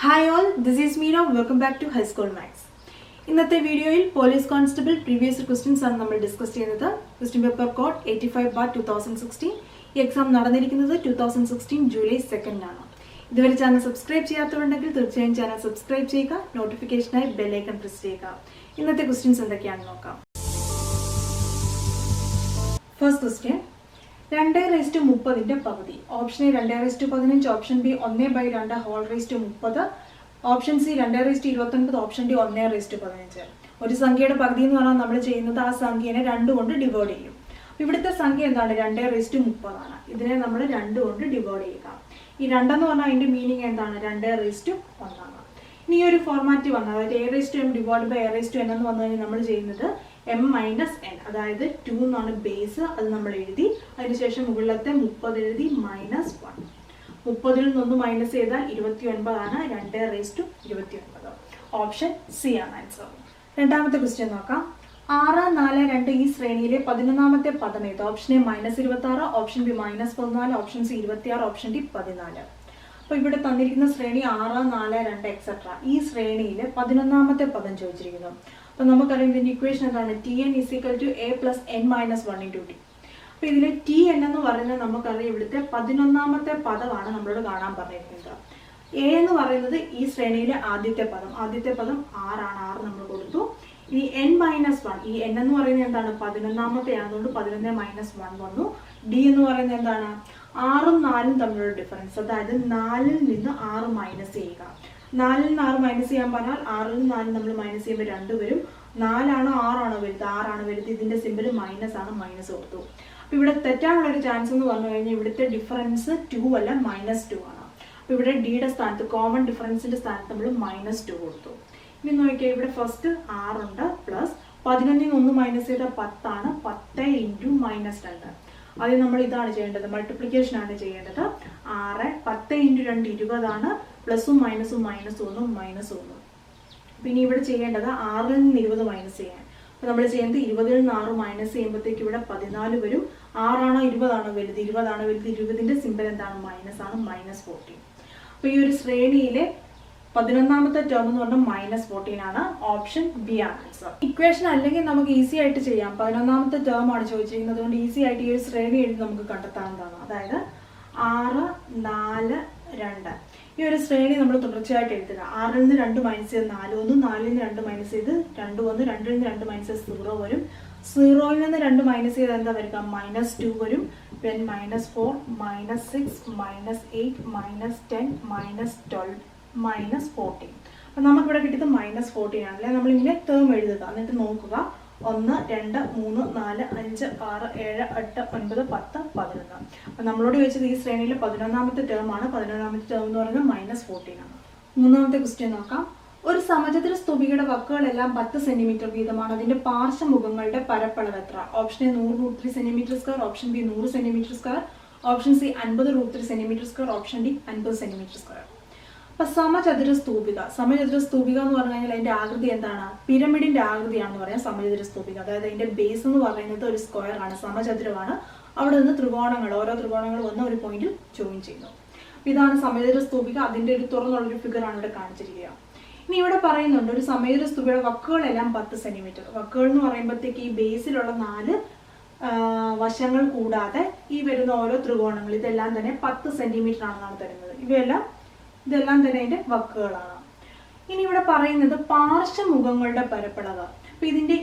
Hi all, this is Meera. Welcome back to High School Maths. ഇന്നത്തെ വീഡിയോയിൽ police constable previous questions ആണ് നമ്മൾ discuss ചെയ്യുന്നത്. Question paper code 85/2016. ഈ exam നടന്നിരിക്കുന്നത് 2016 ജൂലൈ 2 ആണ്. ഇതുവരെ ചാനൽ സബ്സ്ക്രൈബ് ചെയ്യാത്തവരുണ്ടെങ്കിൽ തീർച്ചയായും ചാനൽ സബ്സ്ക്രൈബ് ചെയ്യുക, നോട്ടിഫിക്കേഷനായി ബെൽ ഐക്കൺ പ്രസ് ചെയ്യുക. ഇന്നത്തെ ക്വസ്റ്റ്യൻസ് എന്തൊക്കെയാണെന്ന് നോക്കാം. ഫസ്റ്റ് ക്വസ്റ്റ്യൻ, 2:30 പകുതി. Option A 2:15, option B 1/2 whole raise to 30, option C 2:29, option D 1:15. ഒരു സംഖ്യയുടെ പകുതി എന്ന് പറഞ്ഞാൽ നമ്മൾ ചെയ്യുന്നത് ആ സംഖ്യനെ 2 കൊണ്ട് ഡിവൈഡ് ചെയ്യും. ഇവിടുത്തെ സംഖ്യ എന്താണ്? 2:30 ആണ്. ഇതിനെ നമ്മൾ 2 കൊണ്ട് ഡിവൈഡ് ചെയ്യുക. ഈ 2 എന്ന് പറഞ്ഞാൽ അതിന്റെ മീനിങ് എന്താണ്? 2:1 ആണ്. ഇനി ഈ ഒരു ഫോർമാറ്റ് വന്നത്, അതായത് a/m ഡിവൈഡ് ബൈ a/n എന്ന് വന്നു കഴിഞ്ഞാൽ നമ്മൾ ചെയ്യുന്നത് m-n, അതായത് 2 എന്നാണ് ബേസ്. അത് നമ്മൾ എഴുതി, അതിനുശേഷം മുകളിലത്തെ 30 എഴുതി, -1. 30-ൽ നിന്ന് മൈനസ് ചെയ്താൽ 29 ആണ്. 2:29. ഓപ്ഷൻ സി ആണ് ആൻസർ. രണ്ടാമത്തെ ക്വസ്റ്റ്യൻ നോക്കാം. 6, 4, 2 ഈ ശ്രേണിയിലെ 11ാമത്തെ പദം ഏത്? Option A -26, option B -14, option C 26, option D 14. അപ്പൊ ഇവിടെ തന്നിരിക്കുന്ന ശ്രേണി 6, 4, 2 എക്സെട്ര. ഈ ശ്രേണിയിലെ 11ാമത്തെ പദം ചോദിച്ചിരിക്കുന്നു. അപ്പൊ നമുക്കറിയാം ഇതിന്റെ ഇക്വേഷൻ എന്താണ്? Tn = a + n - 1 × t. അപ്പൊ ഇതില് Tn എന്ന് പറയുന്നത് നമുക്കറിയാം ഇവിടുത്തെ 11ാമത്തെ പദമാണ് നമ്മളോട് കാണാൻ പറഞ്ഞിരിക്കുന്നത്. a എന്ന് പറയുന്നത് ഈ ശ്രേണിയിലെ ആദ്യത്തെ പദം 6 ആണ്. 6 നമ്മൾ കൊടുത്തു. ഇനി n-1, ഈ n എന്ന് പറയുന്നത് എന്താണ്? 11ാമത്തെ ആയതുകൊണ്ട് 11 - 1 വന്നു. d എന്ന് പറയുന്നത് എന്താണ്? 6ഉം 4ഉം തമ്മിലുള്ള ഡിഫറൻസ്, അതായത് 4-ൽ നിന്ന് 6 മൈനസ് ചെയ്യുക. 4-ൽ നിന്ന് 6 മൈനസ് ചെയ്യാൻ പറഞ്ഞാൽ 6-ൽ നിന്ന് 4 നമ്മൾ മൈനസ് ചെയ്യുമ്പോൾ 2 വരും. 4 6 വലുത്? 6 വലുത്. ഇതിന്റെ സിമ്പിൾ മൈനസ് ആണ്, മൈനസ് കൊടുത്തു. അപ്പൊ ഇവിടെ തെറ്റാനുള്ള ഒരു ചാൻസ് എന്ന് പറഞ്ഞു കഴിഞ്ഞാൽ ഇവിടുത്തെ ഡിഫറൻസ് 2 അല്ല, -2 ആണ്. അപ്പൊ ഇവിടെ ഡിയുടെ സ്ഥാനത്ത്, കോമൺ ഡിഫറൻസിന്റെ സ്ഥാനത്ത് നമ്മൾ -2 കൊടുത്തു. ഇനി നോക്കിയാൽ ഇവിടെ ഫസ്റ്റ് 6 ഉണ്ട്, പ്ലസ് 11-ൽ നിന്ന് 1 മൈനസ് ചെയ്താൽ 10 ആണ്. 10 × -2. ആദ്യം നമ്മൾ ഇതാണ് ചെയ്യേണ്ടത്, മൾട്ടിപ്ലിക്കേഷൻ ആണ് ചെയ്യേണ്ടത്. 6, 10 × 2 20 ആണ്. പ്ലസും മൈനസും -1. പിന്നെ ഇവിടെ ചെയ്യേണ്ടത് 6-ൽ നിന്ന് 20 മൈനസ് ചെയ്യാൻ. അപ്പൊ നമ്മൾ ചെയ്യുന്നത് 20-ൽ നിന്ന് 6 മൈനസ് ചെയ്യുമ്പോഴത്തേക്ക് ഇവിടെ 14 വരും. 6 ആണോ 20 ആണോ വലുത്? 20 ആണ് വലുത്. 20ന്റെ സിമ്പിൾ എന്താണ്? മൈനസ് ആണ്, -14. അപ്പൊ ഈ ഒരു ശ്രേണിയിലെ 11ാമത്തെ ടേം എന്ന് പറഞ്ഞാൽ -14 ആണ്. ഓപ്ഷൻ ബി ആണ് ആൻസർ. ഇക്വേഷൻ അല്ലെങ്കിൽ നമുക്ക് ഈസി ആയിട്ട് ചെയ്യാം. 11ാമത്തെ ടേം ആണ് ചോദിച്ചിരിക്കുന്നത്, അതുകൊണ്ട് ഈസി ആയിട്ട് ഈ ഒരു ശ്രേണി എഴുതി നമുക്ക് കണ്ടെത്താവുന്നതാണ്. അതായത് 6, 4, 2 ഈ ഒരു ശ്രേണി നമ്മൾ തുടർച്ചയായിട്ട് എഴുതുക. 6-ൽ നിന്ന് 2 മൈനസ് ചെയ്ത് 4 വന്നു. 4-ൽ നിന്ന് 2 മൈനസ് ചെയ്ത് 2 വന്നു. 2-ൽ നിന്ന് 2 മൈനസ് ചെയ്ത് 0 വരും. 0-ൽ നിന്ന് 2 മൈനസ് ചെയ്ത് എന്താ വരിക? -2 വരും. പിന്നെ -4, -6, -8, -10, -12, -14. അപ്പൊ നമുക്കിവിടെ കിട്ടിയത് -14 ആണ്. അല്ലെ നമ്മളിങ്ങനെ ടേം എഴുതുക, എന്നിട്ട് നോക്കുക. 1, 2, 3, 4, 5, 6, 7, 8, 9, 10, 11. അപ്പൊ നമ്മളോട് ചോദിച്ചത് ഈ ശ്രേണിയിലെ 11ാമത്തെ ടേം ആണ്. 11ാമത്തെ ടേം എന്ന് പറയുന്നത് -14 ആണ്. മൂന്നാമത്തെ ക്വസ്റ്റ്യൻ നോക്കാം. ഒരു സമചതുര സ്തൂപികയുടെ വക്കുകളെല്ലാം 10 സെന്റിമീറ്റർ വീതമാണ്. അതിന്റെ പാർശ്വമുഖങ്ങളുടെ പരപ്പളവ് എത്ര? Option A 100√3 cm², option B 100 cm², option C 50√3 cm², option D 50 cm². അപ്പൊ സമചതുര സ്തൂപിക എന്ന് പറഞ്ഞു കഴിഞ്ഞാൽ അതിന്റെ ആകൃതി എന്താണ്? പിരമിഡിന്റെ ആകൃതിയാണെന്ന് പറയാം സമചതുര സ്തൂപിക. അതായത് അതിന്റെ ബേസ് എന്ന് പറയുന്നത് ഒരു സ്ക്വയർ ആണ്, സമചതുരമാണ്. അവിടെ നിന്ന് ത്രികോണങ്ങൾ, ഓരോ ത്രികോണങ്ങൾ വന്ന് ഒരു പോയിന്റിൽ ജോയിൻ ചെയ്യുന്നു. ഇതാണ് സമചതുര സ്തൂപിക. അതിന്റെ ഒരു തുറന്നുള്ളൊരു ഫിഗർ ആണ് ഇവിടെ കാണിച്ചിരിക്കുക. ഇനി ഇവിടെ പറയുന്നുണ്ട് ഒരു സമചതുര സ്തൂപികയുടെ വക്കുകളെല്ലാം 10 സെന്റിമീറ്റർ. വക്കുകൾ എന്ന് പറയുമ്പോഴത്തേക്ക് ഈ ബേസിലുള്ള 4 വശങ്ങൾ കൂടാതെ ഈ വരുന്ന ഓരോ ത്രികോണങ്ങൾ ഇതെല്ലാം തന്നെ 10 സെന്റിമീറ്റർ ആണെന്നാണ് തരുന്നത്. ഇതെല്ലാം തന്നെ അതിന്റെ വക്കുകളാണ്. ഇനി ഇവിടെ പറയുന്നത് പാർശ്വമുഖങ്ങളുടെ പരപ്പളവ്. അപ്പൊ ഇതിന്റെ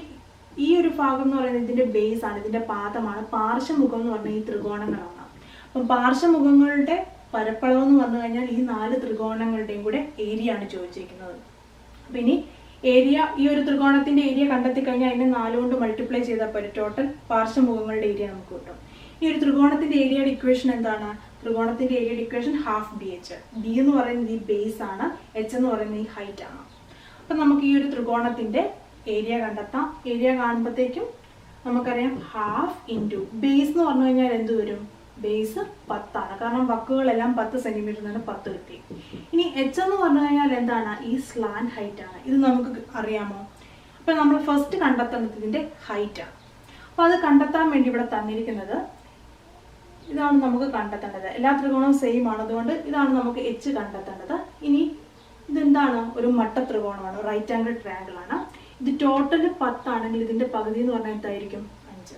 ഈ ഒരു ഭാഗം എന്ന് പറയുന്നത് ഇതിന്റെ ബേസ് ആണ്, ഇതിന്റെ പാദമാണ്. പാർശ്വമുഖം എന്ന് പറഞ്ഞാൽ ഈ ത്രികോണങ്ങളാണ്. അപ്പം പാർശ്വമുഖങ്ങളുടെ പരപ്പളവ് എന്ന് പറഞ്ഞു കഴിഞ്ഞാൽ ഈ 4 ത്രികോണങ്ങളുടെയും കൂടെ ഏരിയ ആണ് ചോദിച്ചിരിക്കുന്നത്. അപ്പൊ ഇനി ഏരിയ, ഈ ഒരു ത്രികോണത്തിന്റെ ഏരിയ കണ്ടെത്തി കഴിഞ്ഞാൽ അതിനെ 4 കൊണ്ട് മൾട്ടിപ്ലൈ ചെയ്താൽ പോലും ടോട്ടൽ പാർശ്വമുഖങ്ങളുടെ ഏരിയ നമുക്ക് കിട്ടും. ഈ ഒരു ത്രികോണത്തിന്റെ ഏരിയയുടെ ഇക്വേഷൻ എന്താണ്? ത്രികോണത്തിന്റെ ഏരിയയുടെ ഇക്വേഷൻ ½ d എന്ന് പറയുന്നത് ഈ ബേസ് ആണ്, h എന്ന് പറയുന്നത് ഈ ഹൈറ്റ് ആണ്. അപ്പൊ നമുക്ക് ഈ ഒരു ത്രികോണത്തിന്റെ ഏരിയ കണ്ടെത്താം. ഏരിയ കാണുമ്പോഴത്തേക്കും നമുക്കറിയാം ½ ബേസ് എന്ന് പറഞ്ഞു കഴിഞ്ഞാൽ എന്ത് വരും? ബേസ് 10 ആണ്. കാരണം വക്കുകളെല്ലാം 10 സെന്റിമീറ്റർ നിന്ന് 10 കിട്ടി. ഇനി h എന്ന് പറഞ്ഞു കഴിഞ്ഞാൽ എന്താണ്? ഈ സ്ലാൻ ഹൈറ്റ് ആണ്. ഇത് നമുക്ക് അറിയാമോ? അപ്പൊ നമ്മൾ ഫസ്റ്റ് കണ്ടെത്തേണ്ടത് ഇതിന്റെ ഹൈറ്റ് ആണ്. അപ്പൊ അത് കണ്ടെത്താൻ വേണ്ടി ഇവിടെ തന്നിരിക്കുന്നത് ഇതാണ് നമുക്ക് കണ്ടെത്തേണ്ടത്. എല്ലാ ത്രികോണവും സെയിം ആണ്, അതുകൊണ്ട് ഇതാണ് നമുക്ക് h കണ്ടെത്തേണ്ടത്. ഇനി ഇത് ഇതെന്താണ്? ഒരു മട്ട ത്രികോണമാണ്, റൈറ്റ് ആംഗിൾ ട്രയാങ്കിൾ ആണ്. ഇത് ടോട്ടൽ 10 ആണെങ്കിൽ ഇതിന്റെ പകുതി എന്ന് പറഞ്ഞാൽ എന്തായിരിക്കും? 5.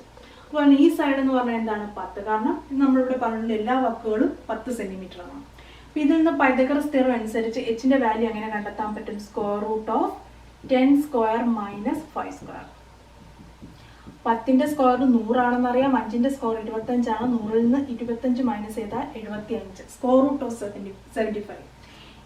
അപ്പോൾ ഈ സൈഡ് എന്ന് പറഞ്ഞാൽ എന്താണ്? 10. കാരണം നമ്മളിവിടെ പറഞ്ഞ എല്ലാ വക്കുകളും 10 സെന്റിമീറ്റർ ആണ്. അപ്പോൾ ഇതിൽ നിന്ന് പൈതഗോറസ് തിയറം അനുസരിച്ച് എച്ചിന്റെ വാല്യൂ എങ്ങനെ കണ്ടെത്താൻ പറ്റും? Square root of 10 square minus 5 square. 10ന്റെ സ്ക്വയർ 100 ആണെന്ന് അറിയാം, 5ന്റെ സ്ക്വയർ 25 ആണ്. 100ൽ നിന്ന് 25 മൈനസ് ചെയ്താൽ 75. Square root of 75.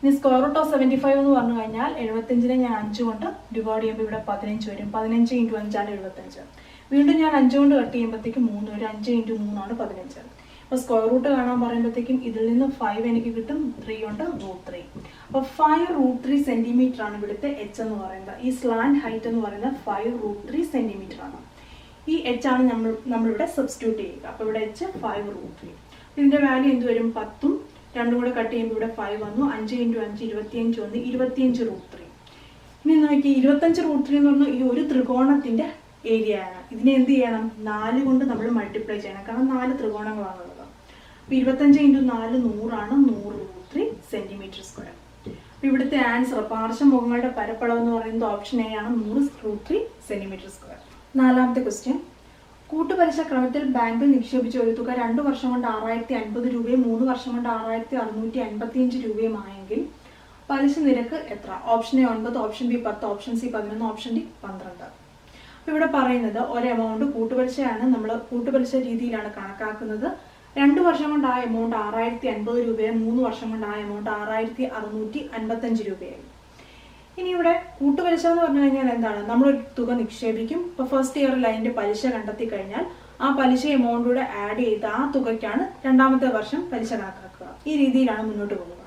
ഇനി സ്ക്വയർ റൂട്ട് ഓഫ് 75 എന്ന് പറഞ്ഞു കഴിഞ്ഞാൽ 75നെ ഞാൻ 5 കൊണ്ട് ഡിവൈഡ് ചെയ്യുമ്പോൾ ഇവിടെ 15 വരും. 15 ഇൻറ്റു 5 ആണ് 75. വീണ്ടും ഞാൻ 5 കൊണ്ട് കട്ട് ചെയ്യുമ്പോഴത്തേക്കും 3 വരും. 5 ഇൻറ്റു 3 ആണ് 15. അപ്പോൾ സ്ക്വയർ റൂട്ട് കാണാൻ പറയുമ്പോഴത്തേക്കും ഇതിൽ നിന്ന് 5 എനിക്ക് കിട്ടും, 3 കൊണ്ട് √3. അപ്പോൾ 5√3 സെന്റിമീറ്റർ ആണ് ഇവിടുത്തെ എച്ച് എന്ന് പറയുന്നത്. ഈ സ്ലാൻഡ് ഹൈറ്റ് എന്ന് പറയുന്നത് 5√3 സെന്റിമീറ്റർ ആണ്. ഈ എച്ച് ആണ് നമ്മളിവിടെ സബ്സ്റ്റിറ്റ്യൂട്ട് ചെയ്യുക. അപ്പോൾ ഇവിടെ എച്ച് 5√3. ഇതിന്റെ വാല്യൂ എന്ത് വരും? 10ഉം 2ഉം കൂടെ കട്ട് ചെയ്യുമ്പോൾ ഇവിടെ 5 വന്നു. 5 ഇൻറ്റു 5 25 വന്നു. 25√3. ഇനി നോക്കി 25√3 എന്ന് പറഞ്ഞാൽ ഈ ഒരു ത്രികോണത്തിന്റെ ഏരിയ ആണ്. ഇതിനെ എന്ത് ചെയ്യണം? 4 കൊണ്ട് നമ്മൾ മൾട്ടിപ്ലൈ ചെയ്യണം. കാരണം 4 ത്രികോണങ്ങളാണുള്ളത്. അപ്പോൾ 25 ഇൻറ്റു 4 100 ആണ്. 100√3 സെന്റിമീറ്റർ സ്ക്വയർ. അപ്പോൾ ഇവിടുത്തെ ആൻസർ പാർശ്വമുഖങ്ങളുടെ പരപ്പളവ് എന്ന് പറയുന്നത് ഓപ്ഷൻ എ ആണ്, 100√3 സെന്റിമീറ്റർ സ്ക്വയർ. 4ാമത്തെ ക്വസ്റ്റ്യൻ. കൂട്ടുപലിശ ക്രമത്തിൽ ബാങ്കിൽ നിക്ഷേപിച്ച ഒരു തുക 2 വർഷം കൊണ്ട് 6050 രൂപയും 3 വർഷം കൊണ്ട് 6655 രൂപയും ആയെങ്കിൽ പലിശ നിരക്ക് എത്ര? Option A 9, option B 10, option C 11, option D 12. അപ്പോൾ ഇവിടെ പറയുന്നത് ഒരു എമൗണ്ട് കൂട്ടുപലിശയാണ്. നമ്മൾ കൂട്ടുപലിശ രീതിയിലാണ് കണക്കാക്കുന്നത്. 2 വർഷം കൊണ്ട് ആ എമൗണ്ട് 6050 രൂപയും 3 വർഷം കൊണ്ട് ആ എമൗണ്ട് 6655 രൂപയായി. ഇനി ഇവിടെ കൂട്ടുപലിശ എന്ന് പറഞ്ഞു കഴിഞ്ഞാൽ എന്താണ്? നമ്മളൊരു തുക നിക്ഷേപിക്കും. ഇപ്പോൾ ഫസ്റ്റ് ഇയറിൽ അതിന്റെ പലിശ കണ്ടെത്തി കഴിഞ്ഞാൽ ആ പലിശ എമൗണ്ടൂടെ ആഡ് ചെയ്ത് ആ തുകയ്ക്കാണ് 2ാമത്തെ വർഷം പലിശ കണക്കാക്കുക. ഈ രീതിയിലാണ് മുന്നോട്ട് പോകുക.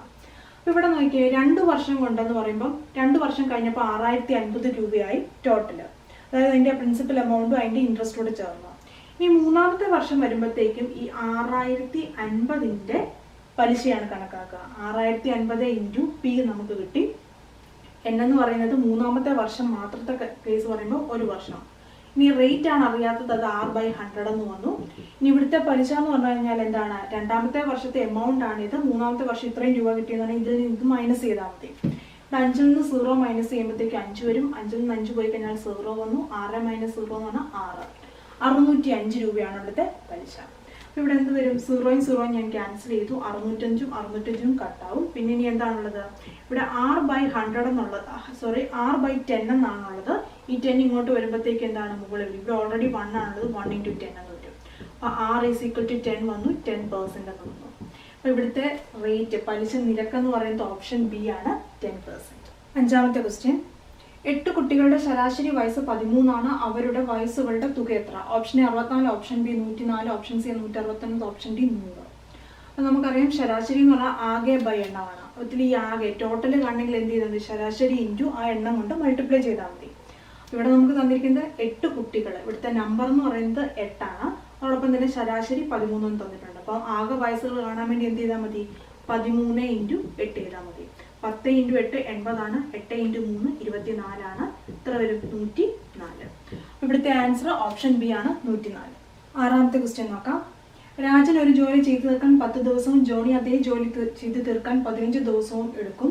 അപ്പോൾ ഇവിടെ നോക്കിയാൽ 2 വർഷം കൊണ്ടെന്ന് പറയുമ്പം 2 വർഷം കഴിഞ്ഞപ്പോൾ 6050 രൂപയായി ടോട്ടല്. അതായത് അതിന്റെ പ്രിൻസിപ്പൽ എമൗണ്ടും അതിന്റെ ഇൻട്രസ്റ്റോട് ചേർന്നു. ഇനി 3ാമത്തെ വർഷം വരുമ്പോഴത്തേക്കും ഈ 6050ന്റെ പലിശയാണ് കണക്കാക്കുക. 6050 ഇൻറ്റു പി നമുക്ക് കിട്ടി. എന്നു പറയുന്നത് 3ാമത്തെ വർഷം മാത്രത്തെ കേസ് പറയുമ്പോൾ 1 വർഷം. ഇനി റേറ്റ് ആണ് അറിയാത്തത്, അത് R/100 എന്ന് വന്നു. ഇനി ഇവിടുത്തെ പലിശ എന്ന് പറഞ്ഞു കഴിഞ്ഞാൽ എന്താണ്? 2ാമത്തെ വർഷത്തെ എമൗണ്ട് ആണ് ഇത്. 3ാമത്തെ വർഷം ഇത്രയും രൂപ കിട്ടിയതാണ്. ഇതിൽ നിന്ന് മൈനസ് ചെയ്താൽ മതി. 5ൽ നിന്ന് 0 മൈനസ് ചെയ്യുമ്പോഴത്തേക്ക് 5 വരും. 5ൽ നിന്ന് 5 പോയി കഴിഞ്ഞാൽ 0 വന്നു. 6 മൈനസ് 0 എന്ന് പറഞ്ഞാൽ 6. 605 രൂപയാണ് ഇവിടുത്തെ പലിശ. അപ്പോൾ ഇവിടെ എന്ത് വരും? 0യും 0യും ഞാൻ ക്യാൻസൽ ചെയ്തു. 605ഉം 605ഉം കട്ടാവും. പിന്നെ ഇനി എന്താണുള്ളത്? ഇവിടെ R/100 എന്നുള്ളത്, R/10 എന്നാണുള്ളത്. ഈ 10 ഇങ്ങോട്ട് വരുമ്പോഴത്തേക്ക് എന്താണ്? മുകളിൽ വരും. ഇവിടെ ഓൾറെഡി 1 ആണുള്ളത്. 1 × 10 എന്ന് വരും. അപ്പോൾ R = 10 വന്നു. 10% എന്ന് വന്നു. അപ്പോൾ ഇവിടുത്തെ റേറ്റ് പലിശ നിരക്ക് എന്ന് പറയുന്നത് ഓപ്ഷൻ ബി ആണ്, 10%. 5ാമത്തെ ക്വസ്റ്റ്യൻ. 8 കുട്ടികളുടെ ശരാശരി വയസ്സ് 13 ആണ്. അവരുടെ വയസ്സുകളുടെ തുക എത്ര? Option A 64, option B 104, option C 169, option D 100. അപ്പോൾ നമുക്കറിയാം ശരാശരി എന്ന് പറഞ്ഞാൽ ആകെ ബൈ എണ്ണമാണ്. അതിൽ ഈ ആകെ ടോട്ടൽ കാണണമെങ്കിൽ എന്ത് ചെയ്താൽ മതി? ശരാശരി ഇൻറ്റു ആ എണ്ണം കൊണ്ട് മൾട്ടിപ്ലൈ ചെയ്താൽ മതി. ഇവിടെ നമുക്ക് തന്നിരിക്കുന്നത് 8 കുട്ടികൾ. ഇവിടുത്തെ നമ്പർ എന്ന് പറയുന്നത് 8 ആണ്. അതോടൊപ്പം തന്നെ ശരാശരി 13 എന്ന് തന്നിട്ടുണ്ട്. അപ്പോൾ ആകെ വയസ്സുകൾ കാണാൻ വേണ്ടി എന്ത് ചെയ്താൽ മതി? 13 × 8 ചെയ്താൽ മതി. 10 × 8 80 ആണ്. 8 × 3 24 ആണ്. ഇത്ര വരും 104. ഇവിടുത്തെ ആൻസർ ഓപ്ഷൻ ബി ആണ്, 104. 6ാമത്തെ ക്വസ്റ്റ്യൻ നോക്കാം. രാജൻ ഒരു ജോലി ചെയ്തു തീർക്കാൻ 10 ദിവസവും ജോണി അതേ ജോലി ചെയ്തു തീർക്കാൻ 15 ദിവസവും എടുക്കും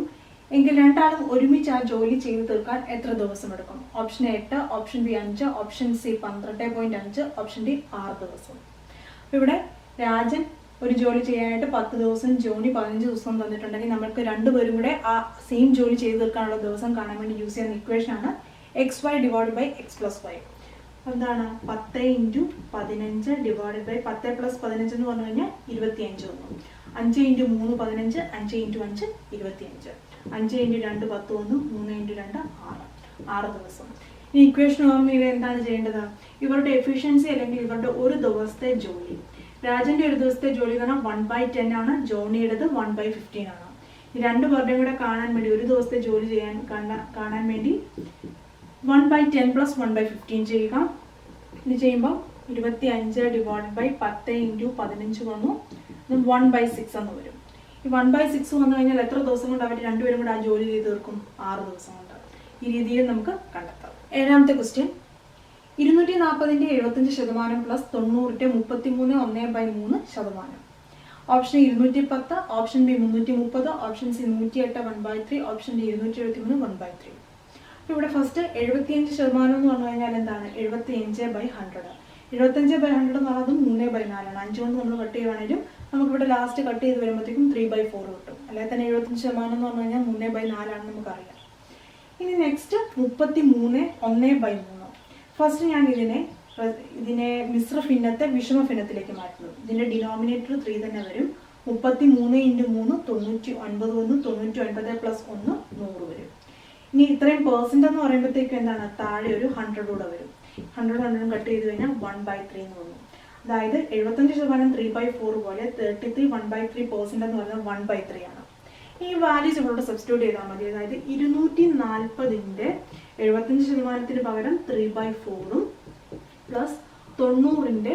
എങ്കിൽ രണ്ടാളും ഒരുമിച്ച് ആ ജോലി ചെയ്തു തീർക്കാൻ എത്ര ദിവസം എടുക്കും? Option A 8, option B 5, option C 12.5, option D 6 ദിവസം. ഇവിടെ രാജൻ ഒരു ജോലി ചെയ്യാനായിട്ട് 10 ദിവസം, ജോണി 15 ദിവസം തന്നിട്ടുണ്ടെങ്കിൽ നമുക്ക് രണ്ടുപേരും കൂടെ ആ സെയിം ജോലി ചെയ്തു തീർക്കാനുള്ള ദിവസം കാണാൻ വേണ്ടി യൂസ് ചെയ്യുന്ന ഇക്വേഷൻ ആണ് xy / x + y. എന്താണ്? 10 × 15 ഡിവൈഡഡ് ബൈ 10 + 15 എന്ന് പറഞ്ഞു കഴിഞ്ഞാൽ 25 വന്നു. 5 × 3 15, 5 × 5 25, 5 × 2 10 വന്നു. 3 × 2 6 ദിവസം. ഈ ഇക്വേഷൻ ഓർമ്മയിൽ എന്താണ് ചെയ്യേണ്ടത്? ഇവരുടെ എഫിഷ്യൻസി അല്ലെങ്കിൽ ഇവരുടെ ഒരു ദിവസത്തെ ജോലി. രാജന്റെ ഒരു ദിവസത്തെ ജോലി എന്ന് പറഞ്ഞാൽ 1/10 ആണ്. ജോണിയുടേത് 1/15 ആണ്. ഈ രണ്ടു പേരുടെയും കൂടെ കാണാൻ വേണ്ടി ഒരു ദിവസത്തെ ജോലി കാണാൻ വേണ്ടി 1/10 + 1/15 ചെയ്യുക. ഇത് ചെയ്യുമ്പോൾ 25 ഡിവൈഡഡ് ബൈ 10 × 15 വന്നു. 1/6 എന്ന് വരും. ഈ 1/6 വന്നു കഴിഞ്ഞാൽ എത്ര ദിവസം കൊണ്ട് അവർ രണ്ടുപേരും കൂടെ ആ ജോലി ചെയ്ത് തീർക്കും? 6 ദിവസം കൊണ്ട്. ഈ രീതിയിൽ നമുക്ക് കണ്ടെത്താം. 7ാമത്തെ ക്വസ്റ്റ്യൻ. 240ന്റെ 75% + 90ന്റെ 33 1/3%. Option 210, option B 330, option C 108 1/3, option D 273 1/3. അപ്പോൾ ഇവിടെ ഫസ്റ്റ് 75% എന്ന് പറഞ്ഞു കഴിഞ്ഞാൽ എന്താണ്? 75/100. 75/100 എന്ന് പറയുന്നത് 3/4 ആണ്. 5 കൊണ്ട് നമ്മൾ കട്ട് ചെയ്യുവാണെങ്കിലും നമുക്കിവിടെ ലാസ്റ്റ് കട്ട് ചെയ്ത് വരുമ്പോഴത്തേക്കും 3/4 കിട്ടും. അല്ലെങ്കിൽ തന്നെ 75% എന്ന് പറഞ്ഞു കഴിഞ്ഞാൽ 3/4 ആണെന്ന് നമുക്കറിയാം. ഇനി നെക്സ്റ്റ് 33 1/3. ഫസ്റ്റ് ഞാൻ ഇതിനെ മിശ്ര ഭിന്നത്തെ വിഷമ ഭിന്നത്തിലേക്ക് മാറ്റുന്നു. ഇതിന്റെ ഡിനോമിനേറ്റർ 3 തന്നെ വരും. 33 × 3 99 വന്നു. 99 + 1 100 വരും. ഇനി ഇത്രയും പെർസെന്റ് എന്ന് പറയുമ്പോഴത്തേക്കും എന്താണ്? താഴെ ഒരു 100 കൂടെ വരും. 100 കട്ട് ചെയ്ത് കഴിഞ്ഞാൽ 1/3 എന്ന് വന്നു. അതായത് 75% 3/4 പോലെ 33 1/3% എന്ന് പറയുന്നത് 1/3 ആണ്. ഈ വാല്യൂസ് ഇവരോട് സബ്സ്റ്റിറ്റ്യൂട്ട് ചെയ്താൽ മതി. അതായത് 240ന്റെ 75%-ന് പകരം 3/4 പ്ലസ് 90ന്റെ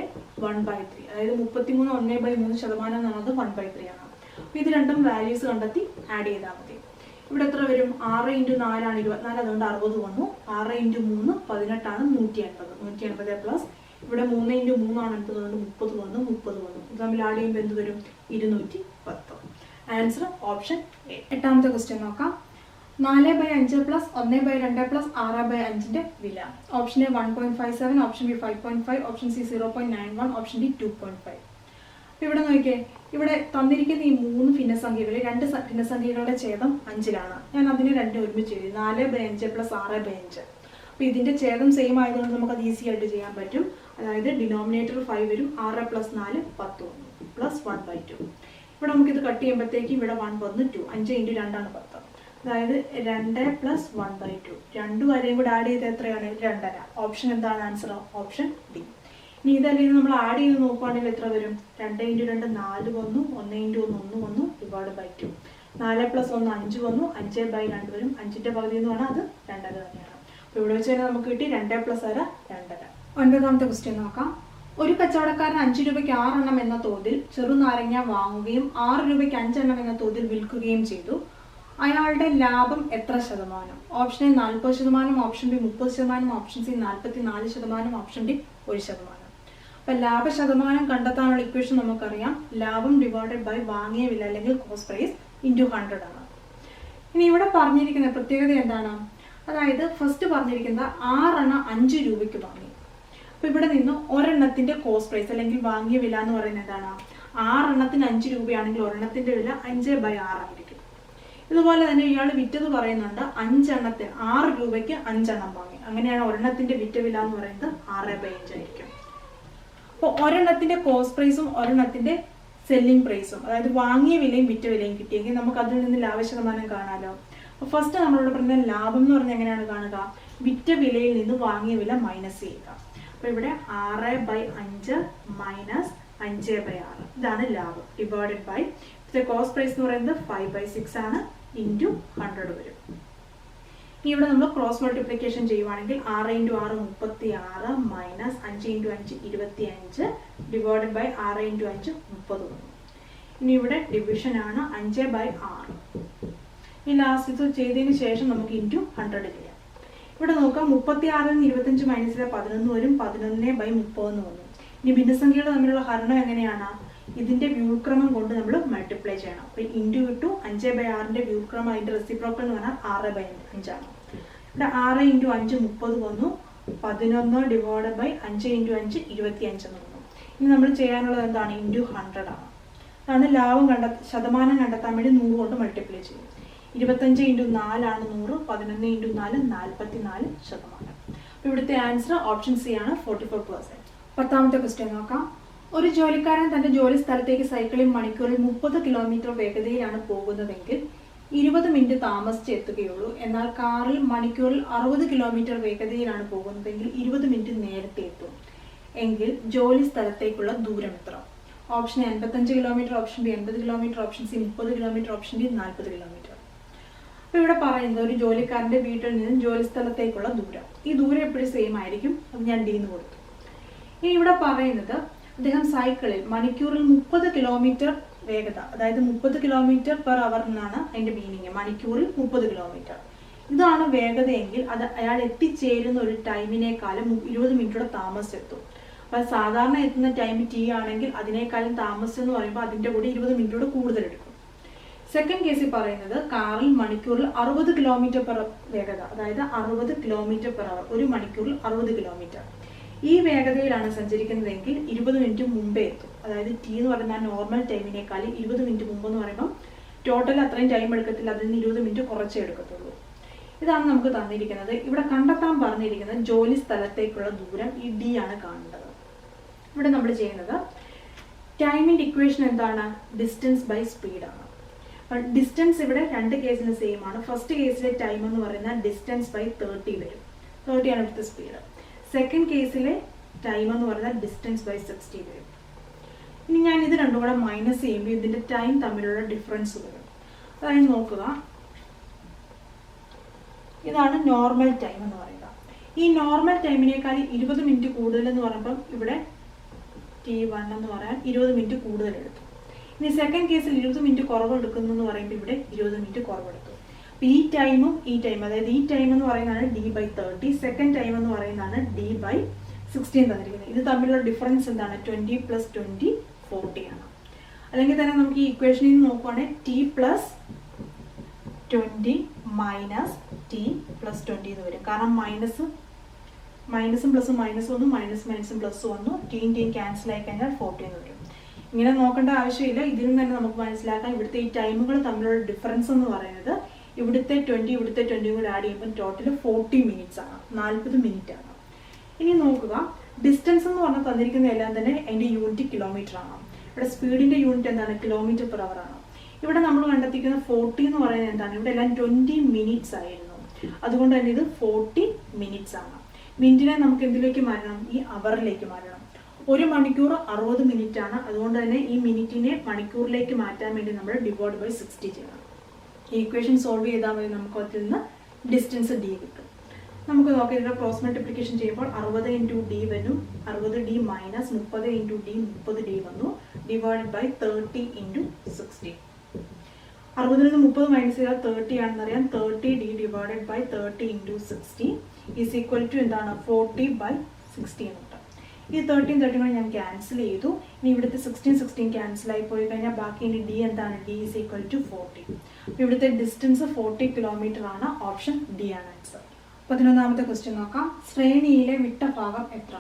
1/3. അതായത് 33 1/3% എന്നുള്ളത് 1/3 ആണ്. അപ്പോൾ ഇത് രണ്ടും വാല്യൂസ് കണ്ടെത്തി ആഡ് ചെയ്താൽ മതി. ഇവിടെ എത്ര വരും? 6 × 4 ആണ് 24, അതുകൊണ്ട് 60 വന്നു. 6 × 3 18 ആണ് 180. 180 പ്ലസ് ഇവിടെ 3 × 3 ആണ് എടുത്തത്, അതുകൊണ്ട് 30 വന്നു. 30 വന്നു. ഇത് തമ്മിൽ ആഡ് ചെയ്യുമ്പോൾ എന്ത് വരും? 210. Answer option A. എട്ടാമത്തെ ക്വസ്റ്റ്യൻ നോക്കാം. 4/5 + 1/2 + 6/5ന്റെ വില. Option A 1.57, option B 5.5, option C 0.91, option D 2.5. അപ്പോൾ ഇവിടെ നോക്കിയേ, ഇവിടെ തന്നിരിക്കുന്ന ഈ 3 ഭിന്നസംഖ്യകളിൽ 2 ഭിന്നസംഖ്യകളുടെ ഛേദം 5-ലാണ്. ഞാൻ അതിനെ 2 ഒരുമിച്ച് എഴുതി. 4/5 + 6/5. അപ്പോൾ ഇതിന്റെ ഛേദം സെയിം ആയതുകൊണ്ട് നമുക്ക് അത് ഈസി ആയിട്ട് ചെയ്യാൻ പറ്റും. അതായത് ഡിനോമിനേറ്റർ 5 വരും. 6 + 4 10 വന്നു. പ്ലസ് 1/2. ഇവിടെ നമുക്കിത് കട്ട് ചെയ്യുമ്പോഴത്തേക്കും ഇവിടെ 1 വന്നു 2. 5 × 2 ആണ് 10. അതായത് 2 + 1/2. 2 വരെയും കൂടെ ആഡ് ചെയ്ത് എത്രയാണ്? 2.5. ഓപ്ഷൻ എന്താണ് ആൻസർ? Option D. ഇനി ഇതല്ലെങ്കിൽ നമ്മൾ ആഡ് ചെയ്ത് നോക്കുകയാണെങ്കിൽ എത്ര വരും? 2 × 2 4 വന്നു. 1 × 1 1 വന്നു. /2. 4 + 1 5 വന്നു. 5/2 വരും. 5ന്റെ പകുതി എന്ന് പറഞ്ഞാൽ അത് 2.5 തന്നെയാണ്. അപ്പോൾ ഇവിടെ വെച്ച് തന്നെ നമുക്ക് കിട്ടി 2 + 1 2.5. 9ാമത്തെ ക്വസ്റ്റ്യൻ നോക്കാം. ഒരു കച്ചവടക്കാരൻ 5 രൂപയ്ക്ക് 6 എണ്ണം എന്ന തോതിൽ ചെറുനാരങ്ങ വാങ്ങുകയും 6 രൂപയ്ക്ക് 5 എണ്ണം എന്ന തോതിൽ വിൽക്കുകയും ചെയ്തു. അയാളുടെ ലാഭം എത്ര ശതമാനം? Option A 40%, option B 30%, option C 44%, option D 1%. അപ്പൊ ലാഭശതമാനം കണ്ടെത്താനുള്ള ഇക്വേഷൻ നമുക്കറിയാം. ലാഭം ഡിവൈഡഡ് ബൈ വാങ്ങിയ വില അല്ലെങ്കിൽ കോസ്റ്റ് പ്രൈസ് ഇൻറ്റു 100 ആണ്. ഇനി ഇവിടെ പറഞ്ഞിരിക്കുന്ന പ്രത്യേകത എന്താണ്? അതായത് ഫസ്റ്റ് പറഞ്ഞിരിക്കുന്നത് 6 എണ്ണം 5 രൂപയ്ക്ക് വാങ്ങി. അപ്പൊ ഇവിടെ നിന്ന് ഒരെണ്ണത്തിന്റെ കോസ്റ്റ് പ്രൈസ് അല്ലെങ്കിൽ വാങ്ങിയ വില എന്ന് പറയുന്നത് എന്താണ്? 6 എണ്ണത്തിന് 5 രൂപയാണെങ്കിൽ ഒരെണ്ണത്തിന്റെ വില 5/6 ആയിരിക്കും. ഇതുപോലെ തന്നെ ഇയാൾ വിറ്റത് പറയുന്നുണ്ട് 5 എണ്ണത്തിന് 6 രൂപയ്ക്ക് 5 എണ്ണം വാങ്ങി. അങ്ങനെയാണ് ഒരെണ്ണത്തിന്റെ വിറ്റ വില എന്ന് പറയുന്നത് 6/5 ആയിരിക്കും. അപ്പോൾ ഒരെണ്ണത്തിന്റെ കോസ്റ്റ് പ്രൈസും ഒരെണ്ണത്തിന്റെ സെല്ലിംഗ് പ്രൈസും, അതായത് വാങ്ങിയ വിലയും വിറ്റ വിലയും കിട്ടിയെങ്കിൽ നമുക്ക് അതിൽ നിന്ന് ലാഭശതമാനം കാണാലോ. അപ്പോൾ ഫസ്റ്റ് നമ്മളിവിടെ പറഞ്ഞ ലാഭം എന്ന് പറഞ്ഞാൽ എങ്ങനെയാണ് കാണുക? വിറ്റ വിലയിൽ നിന്ന് വാങ്ങിയ വില മൈനസ് ചെയ്യുക. അപ്പോൾ ഇവിടെ 6/5 മൈനസ് 5/6 ഇതാണ് ലാഭം. ഡിവൈഡഡ് ബൈ കോസ്റ്റ് പ്രൈസ് എന്ന് പറയുന്നത് 5/6 ആണ്. ഇൻറ്റു 100 വരും. ഇനി ഇവിടെ നമ്മൾ ക്രോസ് മൾട്ടിപ്ലിക്കേഷൻ ചെയ്യുവാണെങ്കിൽ 6 × 6 36 മൈനസ് 5 × 5 25 ഡിവൈഡഡ് ബൈ 6 × 5 30 വന്നു. ഇനി ഇവിടെ ഡിവിഷൻ ആണ് 5/6. ഈ ലാസ്റ്റ് ഇത് ചെയ്തതിന് ശേഷം നമുക്ക് ഇൻറ്റു 100 ചെയ്യാം. ഇവിടെ നോക്കാം 36 ൽ 25 മൈനസ് 11 വരും. 11/30 വന്നു. ഇനി ഭിന്നസംഖ്യകൾ തമ്മിലുള്ള ഹരണം എങ്ങനെയാണ്? ഇതിന്റെ വ്യൂക്രമം കൊണ്ട് നമ്മൾ മൾട്ടിപ്ലൈ ചെയ്യണം. അപ്പൊ ഇൻറ്റു ഇട്ടു 5/6ന്റെ വ്യൂക്രമം അതിന്റെ റെസിപ്രോക്കൽ എന്ന് പറഞ്ഞാൽ 6/5 ആണ്. ഇവിടെ 6 × 5 30 വന്നു. 11 ഡിവൈഡഡ് ബൈ 5 × 5 25 എന്ന് വന്നു. ഇനി നമ്മൾ ചെയ്യാനുള്ളത് എന്താണ്? ഇൻറ്റു 100 ആണ്. അതാണ് ലാഭം ശതമാനം കണ്ടെത്താൻ വേണ്ടി 100 കൊണ്ട് മൾട്ടിപ്ലൈ ചെയ്യും. 25 × 4 ആണ് 100. 11 × 4 44%. അപ്പോൾ ഇവിടുത്തെ ആൻസർ ഓപ്ഷൻ സി ആണ് 44%. 10ാമത്തെ ക്വസ്റ്റ്യൻ നോക്കാം. ഒരു ജോലിക്കാരൻ തന്റെ ജോലി സ്ഥലത്തേക്ക് സൈക്കിളിൽ മണിക്കൂറിൽ 30 കിലോമീറ്റർ വേഗതയിലാണ് പോകുന്നതെങ്കിൽ 20 മിനിറ്റ് താമസിച്ച് എത്തുകയുള്ളൂ. എന്നാൽ കാറിൽ മണിക്കൂറിൽ 60 കിലോമീറ്റർ വേഗതയിലാണ് പോകുന്നതെങ്കിൽ 20 മിനിറ്റ് നേരത്തെ എത്തും. എങ്കിൽ ജോലി സ്ഥലത്തേക്കുള്ള ദൂരം എത്ര? Option 85 kilometre, option B 80 kilometre, option C 30 kilometre, option D 40 kilometre. അപ്പോൾ ഇവിടെ പറയുന്നത് ഒരു ജോലിക്കാരന്റെ വീട്ടിൽ നിന്നും ജോലി സ്ഥലത്തേക്കുള്ള ദൂരം. ഈ ദൂരം എപ്പോഴും സെയിം ആയിരിക്കും. അത് ഞാൻ ഡി എന്ന് കൊടുത്തു. ഇനി ഇവിടെ പറയുന്നത് അദ്ദേഹം സൈക്കിളിൽ മണിക്കൂറിൽ 30 കിലോമീറ്റർ വേഗത, അതായത് 30 km/h എന്നാണ് അതിന്റെ മീനിങ്. മണിക്കൂറിൽ 30 കിലോമീറ്റർ ഇതാണ് വേഗതയെങ്കിൽ അത് അയാൾ എത്തിച്ചേരുന്ന ഒരു ടൈമിനേക്കാളും 20 മിനിറ്റോടെ താമസിച്ചെത്തും. അപ്പം സാധാരണ എത്തുന്ന ടൈം ടി ആണെങ്കിൽ അതിനേക്കാളും താമസം എന്ന് പറയുമ്പോൾ അതിൻ്റെ കൂടെ 20 മിനിറ്റോട് കൂടുതൽ എടുക്കും. സെക്കൻഡ് കേസിൽ പറയുന്നത് കാറിൽ മണിക്കൂറിൽ 60 കിലോമീറ്റർ പെർ വേഗത, അതായത് 60 കിലോമീറ്റർ പെർ അവർ, ഒരു മണിക്കൂറിൽ 60 കിലോമീറ്റർ ഈ വേഗതയിലാണ് സഞ്ചരിക്കുന്നതെങ്കിൽ 20 മിനിറ്റ് മുമ്പേ എത്തും. അതായത് ടി എന്ന് പറയുന്ന നോർമൽ ടൈമിനേക്കാൾ 20 മിനിറ്റ് മുമ്പെന്ന് പറയുമ്പോൾ ടോട്ടൽ അത്രയും ടൈം എടുക്കത്തില്ല, അതിൽ നിന്ന് 20 മിനിറ്റ് കുറച്ചേ എടുക്കത്തുള്ളൂ. ഇതാണ് നമുക്ക് തന്നിരിക്കുന്നത്. ഇവിടെ കണ്ടെത്താൻ പറഞ്ഞിരിക്കുന്നത് ജോലി സ്ഥലത്തേക്കുള്ള ദൂരം, ഈ ഡി ആണ് കാണേണ്ടത്. ഇവിടെ നമ്മൾ ചെയ്യുന്നത് ടൈമിൻ്റെ ഇക്വേഷൻ എന്താണ്? Distance by സ്പീഡാണ്. ഡിസ്റ്റൻസ് ഇവിടെ രണ്ട് കേസിലും സെയിം ആണ്. ഫസ്റ്റ് കേസിലെ ടൈം എന്ന് പറയുന്നത് ഡിസ്റ്റൻസ് ബൈ 30 വരും, 30 ആണ് ഇവിടുത്തെ സ്പീഡ്. സെക്കൻഡ് കേസിലെ ടൈം എന്ന് പറയുന്നത് ഡിസ്റ്റൻസ് ബൈ 60 വരും. ഇനി ഞാൻ ഇത് രണ്ടും കൂടെ മൈനസ് ചെയ്യുമ്പോൾ ഇതിൻ്റെ ടൈം തമ്മിലുള്ള ഡിഫറൻസ് വരും. അതായത് നോക്കുക, ഇതാണ് നോർമൽ ടൈം എന്ന് പറയുക. ഈ നോർമൽ ടൈമിനേക്കാൾ 20 മിനിറ്റ് കൂടുതലെന്ന് പറയുമ്പം ഇവിടെ T1 എന്ന് പറയാൻ 20 മിനിറ്റ് കൂടുതൽ എടുത്തു. ഇനി സെക്കൻഡ് കേസിൽ 20 മിനിറ്റ് കുറവ് എടുക്കുന്നു എന്ന് പറയുമ്പോൾ ഇവിടെ 20 മിനിറ്റ് കുറവെടുത്തു. അപ്പോൾ ഈ ടൈമും ഈ ടൈം, അതായത് ഈ ടൈം എന്ന് പറയുന്നതാണ് D/30, സെക്കൻഡ് ടൈം എന്ന് പറയുന്നതാണ് D/16 തന്നിരിക്കുന്നത്. ഇത് തമ്മിലുള്ള ഡിഫറൻസ് എന്താണ്? 20 + 20 40 ആണ്. അല്ലെങ്കിൽ തന്നെ നമുക്ക് ഈ ഇക്വേഷനിൽ നിന്ന് നോക്കുവാണെങ്കിൽ T+20 - T+20 എന്ന് വരും. കാരണം മൈനസും പ്ലസും മൈനസ് വന്നു, മൈനസും പ്ലസ് വന്നു, ടീം ക്യാൻസൽ ആയി കഴിഞ്ഞാൽ 40 എന്ന് വരും. ഇങ്ങനെ നോക്കേണ്ട ആവശ്യമില്ല. ഇതിൽ നിന്ന് തന്നെ നമുക്ക് മനസ്സിലാക്കാം ഇവിടുത്തെ ഈ ടൈമുകൾ തമ്മിലുള്ള ഡിഫറൻസ് എന്ന് പറയുന്നത് ഇവിടുത്തെ 20 ഇവിടുത്തെ 20 കൂടെ ആഡ് ചെയ്യുമ്പോൾ ടോട്ടൽ 40 മിനിറ്റ്സ് ആണ്, 40 മിനിറ്റ് ആണ്. ഇനി നോക്കുക, ഡിസ്റ്റൻസ് എന്ന് പറഞ്ഞാൽ തന്നിരിക്കുന്ന എല്ലാം തന്നെ അതിൻ്റെ യൂണിറ്റ് കിലോമീറ്റർ ആണ്. ഇവിടെ സ്പീഡിൻ്റെ യൂണിറ്റ് എന്താണ്? കിലോമീറ്റർ പെർ അവർ ആണ്. ഇവിടെ നമ്മൾ കണ്ടെത്തിക്കുന്ന 40 എന്ന് പറയുന്നത് എന്താണ്? ഇവിടെ എല്ലാം 20 മിനിറ്റ്സ് ആയിരുന്നു, അതുകൊണ്ട് തന്നെ ഇത് 40 മിനിറ്റ്സ് ആണ്. മിനിറ്റിനെ നമുക്ക് എന്തിലേക്ക് മാറ്റണം? ഈ അവറിലേക്ക് മാറ്റണം. ഒരു മണിക്കൂർ 60 മിനിറ്റ് ആണ്, അതുകൊണ്ട് തന്നെ ഈ മിനിറ്റിനെ മണിക്കൂറിലേക്ക് മാറ്റാൻ വേണ്ടി നമ്മൾ ഡിവൈഡ് ബൈ 60 ചെയ്യണം. ഈ ഇക്വേഷൻ സോൾവ് ചെയ്താൽ മതി, നമുക്ക് അതിൽ നിന്ന് ഡിസ്റ്റൻസ് ഡി കിട്ടും. നമുക്ക് നോക്കാം, ഇതിൻ്റെ ക്രോസ് മൾട്ടിപ്ലിക്കേഷൻ ചെയ്യുമ്പോൾ 60 × d വരും, 60d - 30 × d 30d വന്നു, ഡിവൈഡ് ബൈ 30 × 60. 60 നിന്ന് 30 മൈനസ് ചെയ്താൽ 30 ആണെന്നറിയാം. 30d divided by 30 × 60 is equal to എന്താണ്? 40/60 എന്ന് കിട്ടും. ഈ 13 കൂടെ ഞാൻ ക്യാൻസൽ ചെയ്തു. ഇനി ഇവിടുത്തെ 16 ക്യാൻസൽ ആയി പോയി കഴിഞ്ഞാൽ ബാക്കി ഇനി ഡി എന്താണ്? d is equal to 40. അപ്പോൾ ഇവിടുത്തെ ഡിസ്റ്റൻസ് 40 കിലോമീറ്റർ ആണ്. ഓപ്ഷൻ ഡി ആണ് ആൻസർ. 11ാമത്തെ ക്വസ്റ്റ്യൻ നോക്കാം. ശ്രേണിയിലെ വിട്ട ഭാഗം എത്ര?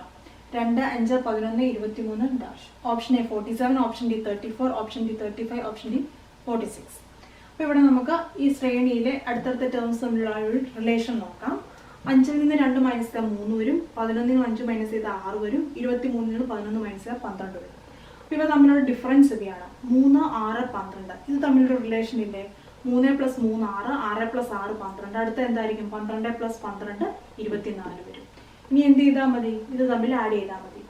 2, 5, 11, 23 dash. Option A 47, option D 34, option D 35, option D 46. അപ്പോൾ ഇവിടെ നമുക്ക് ഈ ശ്രേണിയിലെ അടുത്തടുത്ത ടേംസ് തമ്മിലുള്ള ഒരു റിലേഷൻ നോക്കാം. 5ൽ നിന്ന് 2 മൈനസ് ചെയ്താൽ 3 വരും, 11ൽ നിന്ന് 5 മൈനസ് ചെയ്താൽ 6 വരും, 23ൽ നിന്ന് 11 മൈനസ് ചെയ്താൽ 12 വരും. അപ്പോൾ ഇവ തമ്മിലുള്ള ഡിഫറൻസ് ഇവയാണ് 3, 6, 12. ഇത് തമ്മിലുള്ള റിലേഷൻ ഇല്ലേ? 3 + 3 6, 6 + 6 12. അടുത്ത എന്തായിരിക്കും? 12 + 12 24 വരും. ഇനി എന്ത് ചെയ്താൽ മതി? ഇത് തമ്മിൽ ആഡ് ചെയ്താൽ മതി.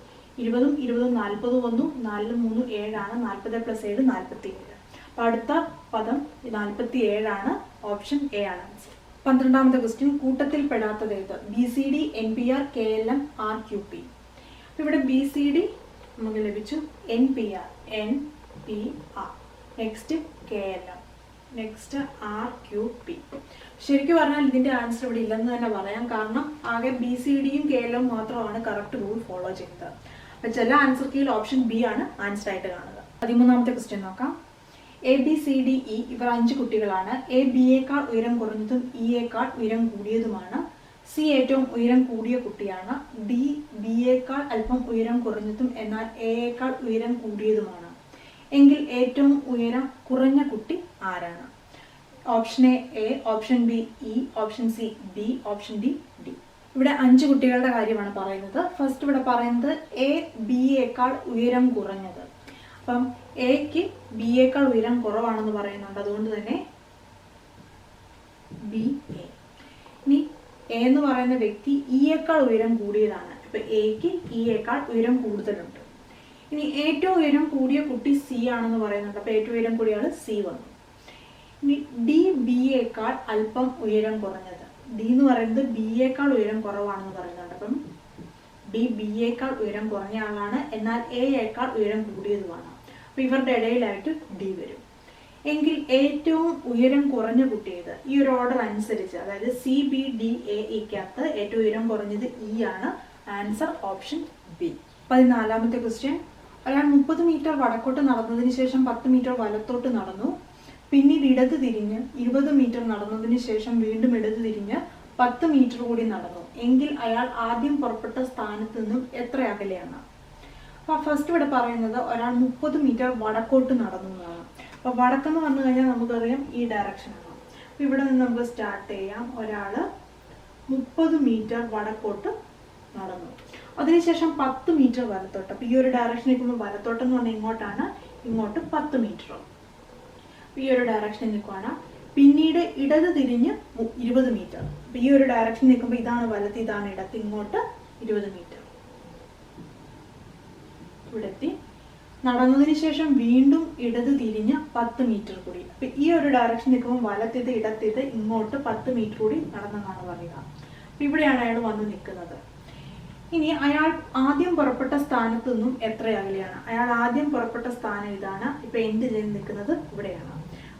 20ഉം 20ഉം 40 വന്നു, 4ഉം 3ഉം 7 ആണ്, 40 + 7 47. അപ്പോൾ അടുത്ത പദം 47 ആണ്. ഓപ്ഷൻ എ ആണ് ആൻസർ. 12ാമത്തെ ക്വസ്റ്റ്യൻ, കൂട്ടത്തിൽ പെടാത്തത് ഏത്? BCD, NPR, KLM, RQP. അപ്പോൾ ഇവിടെ BCD നമുക്ക് ലഭിച്ചു, NPR, next KLM, next RQP. ശരിക്കും പറഞ്ഞാൽ ഇതിൻ്റെ ആൻസർ ഇവിടെ ഇല്ലെന്ന് തന്നെ പറയാം. കാരണം ആകെ BCDയും KLM മാത്രമാണ് കറക്റ്റ് റൂൾ ഫോളോ ചെയ്യുന്നത്. അപ്പോൾ ചില ആൻസർ കീയിൽ ഓപ്ഷൻ ബി ആണ് ആൻസർ ആയിട്ട് കാണുക. 13ാമത്തെ ക്വസ്റ്റ്യൻ നോക്കാം. ABCDE ഇവർ 5 കുട്ടികളാണ്. A Bയേക്കാൾ ഉയരം കുറഞ്ഞതും Eയേക്കാൾ ഉയരം കൂടിയതുമാണ്. C ഏറ്റവും ഉയരം കൂടിയ കുട്ടിയാണ്. D Bയേക്കാൾ അല്പം ഉയരം കുറഞ്ഞതും എന്നാൽ Aയേക്കാൾ ഉയരം കൂടിയതുമാണ്. എങ്കിൽ ഏറ്റവും ഉയരം കുറഞ്ഞ കുട്ടി ആരാണ്? Option A, option B E, option C B, option D D. ഇവിടെ 5 കുട്ടികളുടെ കാര്യമാണ് പറയുന്നത്. ഫസ്റ്റ് ഇവിടെ പറയുന്നത് A Bയേക്കാൾ ഉയരം കുറഞ്ഞത്. അപ്പം എക്ക് ബിയേക്കാൾ ഉയരം കുറവാണെന്ന് പറയുന്നുണ്ട്, അതുകൊണ്ട് തന്നെ ബി എ. ഇനി എ എന്ന് പറയുന്ന വ്യക്തി ഇയേക്കാൾ ഉയരം കൂടിയതാണ്. ഇപ്പം എക്ക് ഇയേക്കാൾ ഉയരം കൂടുതലുണ്ട്. ഇനി ഏറ്റവും ഉയരം കൂടിയ കുട്ടി സി ആണെന്ന് പറയുന്നുണ്ട്. അപ്പോൾ ഏറ്റവും ഉയരം കൂടിയ ആൾ സി വന്നു. ഇനി ഡി ബിയേക്കാൾ അല്പം ഉയരം കുറഞ്ഞത്. ഡി എന്ന് പറയുന്നത് ബിയേക്കാൾ ഉയരം കുറവാണെന്ന് പറയുന്നുണ്ട്. അപ്പം ഡി ബിയേക്കാൾ ഉയരം കുറഞ്ഞ ആളാണ്, എന്നാൽ എയേക്കാൾ ഉയരം കൂടിയതുമാണ്. അപ്പോൾ ഇവരുടെ ഇടയിലായിട്ട് ഡി വരും. എങ്കിൽ ഏറ്റവും ഉയരം കുറഞ്ഞ കുട്ടി ഏത്? ഈ ഒരു ഓർഡർ അനുസരിച്ച്, അതായത് സി ബി ഡി എ ഇക്കകത്ത് ഏറ്റവും ഉയരം കുറഞ്ഞത് ഇ ആണ്. Answer option B. 14ാമത്തെ ക്വസ്റ്റ്യൻ. ഒരാൾ 30 മീറ്റർ വടക്കോട്ട് നടന്നതിന് ശേഷം 10 മീറ്റർ വലത്തോട്ട് നടന്നു. പിന്നീട് ഇടത് തിരിഞ്ഞ് 20 മീറ്റർ നടന്നതിന് ശേഷം വീണ്ടും ഇടത് തിരിഞ്ഞ് 10 മീറ്റർ കൂടി നടന്നു എങ്കിൽ അയാൾ ആദ്യം പുറപ്പെട്ട സ്ഥാനത്ത് നിന്നും എത്ര അകലെയാണ്? അപ്പോൾ ഫസ്റ്റ് ഇവിടെ പറയുന്നത് ഒരാൾ 30 മീറ്റർ വടക്കോട്ട് നടന്നു എന്നാണ്. അപ്പോൾ വടക്കെന്ന് പറഞ്ഞു കഴിഞ്ഞാൽ നമുക്കറിയാം ഈ ഡയറക്ഷനാണ്. അപ്പോൾ ഇവിടെ നിന്ന് നമുക്ക് സ്റ്റാർട്ട് ചെയ്യാം. ഒരാൾ 30 മീറ്റർ വടക്കോട്ട് നടന്നു, അതിനുശേഷം 10 മീറ്റർ വലത്തോട്ട്. അപ്പോൾ ഈ ഒരു ഡയറക്ഷനിൽ നിൽക്കുമ്പോൾ വലത്തോട്ടെന്ന് പറഞ്ഞാൽ ഇങ്ങോട്ടാണ്, ഇങ്ങോട്ട് 10 മീറ്റർ. അപ്പോൾ ഈ ഒരു ഡയറക്ഷനിൽ നിൽക്കുവാണ്. പിന്നീട് ഇടത് തിരിഞ്ഞ് 20 മീറ്റർ. അപ്പോൾ ഈ ഒരു ഡയറക്ഷനിൽ നിൽക്കുമ്പോൾ ഇതാണ് വലത്ത്, ഇതാണ് ഇടത്ത്, ഇങ്ങോട്ട് 20 മീറ്റർ. ഇവിടെ എത്തി. നടന്നതിന് ശേഷം വീണ്ടും ഇടത് തിരിഞ്ഞ് 10 മീറ്റർ കൂടി. അപ്പം ഈ ഒരു ഡയറക്ഷൻ നിൽക്കുമ്പോൾ വലത്തിത് ഇടത്തിത് ഇങ്ങോട്ട് 10 മീറ്റർ കൂടി നടന്നെന്നാണ് പറയുക. അപ്പം ഇവിടെയാണ് അയാൾ വന്ന് നിൽക്കുന്നത്. ഇനി അയാൾ ആദ്യം പുറപ്പെട്ട സ്ഥാനത്ത് നിന്നും എത്ര അകലെയാണ്? അയാൾ ആദ്യം പുറപ്പെട്ട സ്ഥാനം ഇതാണ്. ഇപ്പം എൻഡ് ചെയ്ത് നിൽക്കുന്നത് ഇവിടെയാണ്.